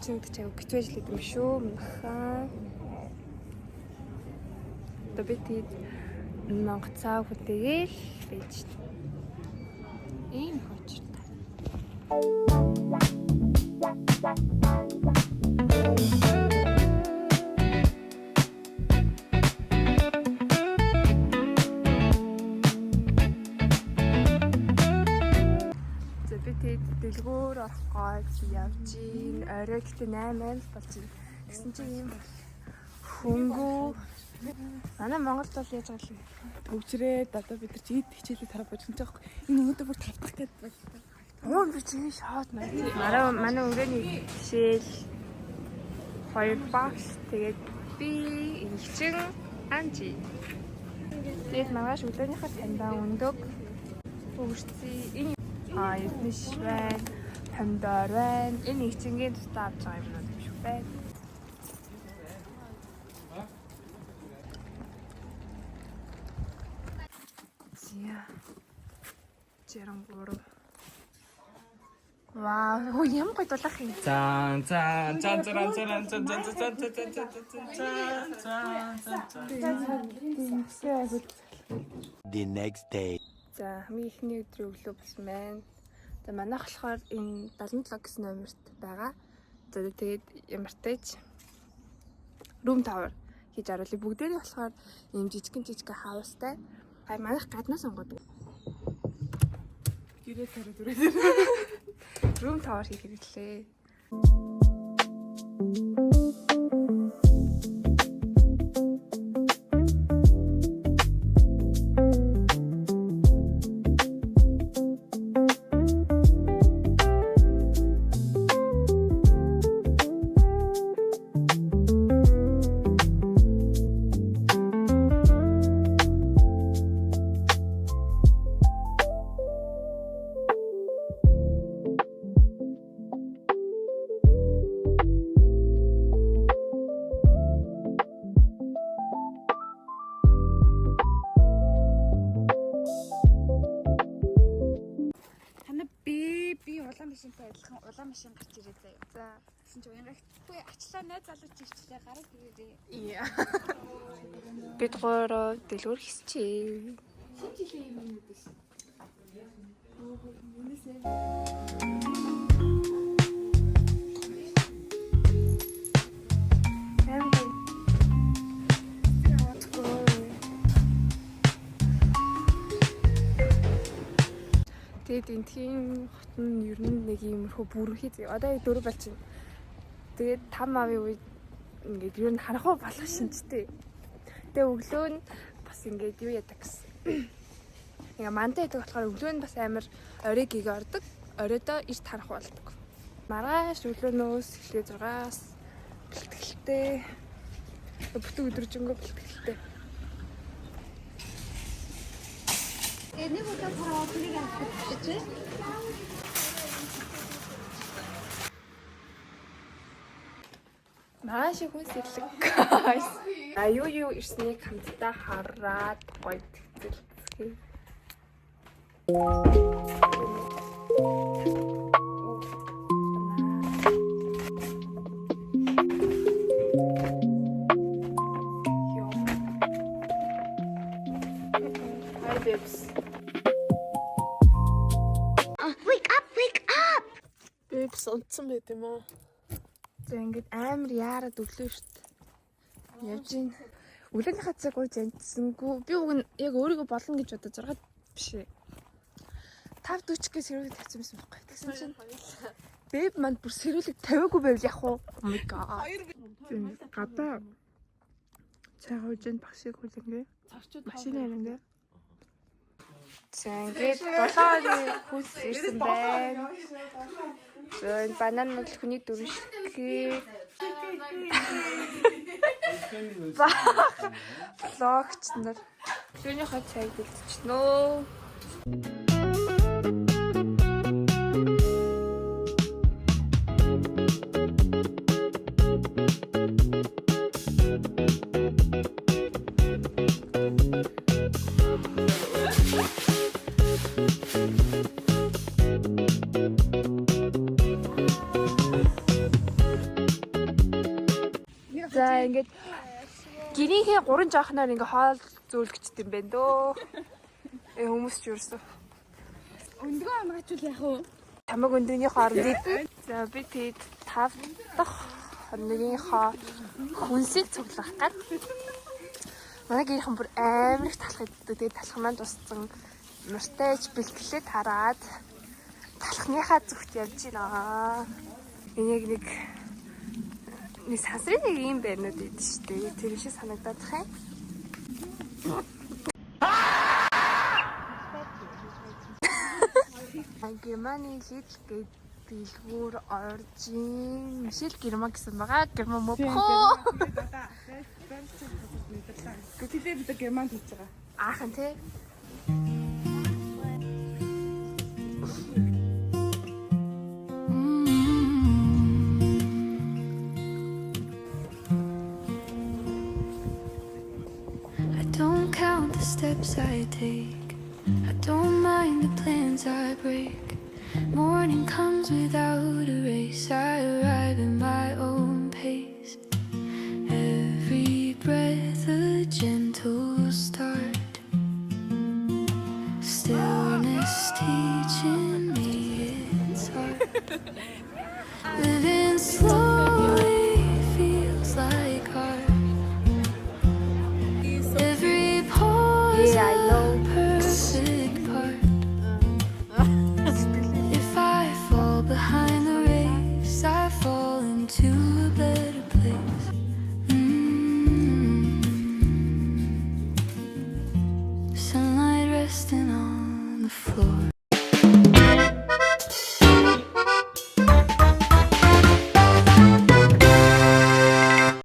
чинь чаг битвэж л юм шүү. Хаа. Тэбэтэд Монгоцаа хүтэгээл байж. Ийм хочтой. Дэлгүүр орохгүйд явж ийн орой гэхдээ 8 болж ийн. Тэгсэн чинь ийм хөнгөө манай Монголд бол яаж байгаа юм төвчрээд одоо бид нар чи ид хичээлээ тараа бож энэ жоохгүй энэ өнөөдөр бүр тавтах гээд байна. Оо би чи шот манай өрөөний жишээл 2 багш тэгээд би инчин анжи. Тэгээд маргааш өдөөнийхөө таньдаа өндөг өгөрцөө энэ эднэш байна, помидор байна. Энэ ихчингийн тутаа авч байгаа юмнууд биш үү байна. Зя. 63. Вау, ямар гоё дулаах юм. Зан. The next day. За хамгийн ихний өдрийн өглөө болсон байна. За манайх болохоор энэ 77 гэсэн номерт байгаа. За тэгээд ямар тааж room tower хийж аруулъя. Бүгдээрээ болохоор ийм жижиг хаустай. Хай манайх гаднаас сонгодог. Гэрээ тараад үрээд. Room tower хийх хэрэглээ. Улаан машин гарч ирээ заяа. За гэсэн чи уянгагтгүй ачлаа найз залууч ирчихлээ гараад ирээ. Бид гоороо дэлгүүр хийсчээ. Шинжилгээ юм уу биш. Тэгээд энэ тийм хот нь ер нь нэг иймэрхүү бүрхий. Одоо 4 болж байна. Тэгээд 5 авийн үед ингээд ер нь харахгүй болох шинжтэй. Тэгээд өглөө нь бас ингээд юу яадаг гэсэн. Ингээ мандаа яадаг болохоор өглөө нь бас амар орой гийг ордог. Оройдоо ирт харах болдог. Маргааш өглөөнөөс эхлээ 6-аас бэлтгэлтэй. Бүтэн өдрөжөнгөө бэлтгэлтэй. Нэг удаа хараад тэрийг авчихжээ. Маш их хүнс ирлэг. Юу ирснийг хамтдаа хараад гоё тэтгэлцгээе. Hi babes. Wake up. Babes онцсон байт юм аа. За ингээд амар яарад өглөө штт. Явж ийн. Өглөөнийхөө цаг ууж амжсангүй. Би уг нь яг өөрийгөө болно гэж бодож 6 биш ээ. 5:40-гээс сэрүүлэг тавьсан байсан байхгүй. Тэгсэн чинь бэб манд бүр сэрүүлэг тавиагүй байвал яах вэ? Oh my god. Гадаа цай хууж ин багшиг хөлөнгөө. Машин ярингээ. За ингээд 7 хоногийн хүс ирсэн байна. За банан бол хүний дөрөв шиг. Влогч нар. Түүнийхээ цайг бэлтчихнөө. За ингээд гэрийнхээ 3 жаахнаар ингээ хоол зөөлгчт юм байна дөө. Хүмүүс ч юурсан. Өндгөө амгаачвал яах вэ? Тамаг өндөрний хоорондыг за би тэгэд 5 дахь хоорондынхоо хүнсийг цуглах гад. Манай гэрхэн бүр амар их талах иддэг. Тэгээд талах маань тусцсан мөртэж бэлтгэлээ тараад талхныхаа зүгт явж байна. Энэ яг нэг сансрын нэг юм байрнууд идэв шүү дээ. Тэр шиг санагдаад тах юм. Германы хэл гээд дэлгүүр оржин. Мишель Герман гэсэн байгаа. Герман мөөхөө. Гэтэл бид Германд хийж байгаа. Аахан тий. I don't count the steps I take. I don't mind the plans I break. Morning comes without a race. I arrive at my own pace. Every breath a gentle start. Stillness teaching me it's hard. Living slowly feels like art. Every pause Yeah, I know. a perfect part. If I fall behind the race, I fall into a better place. Sunlight resting on the floor.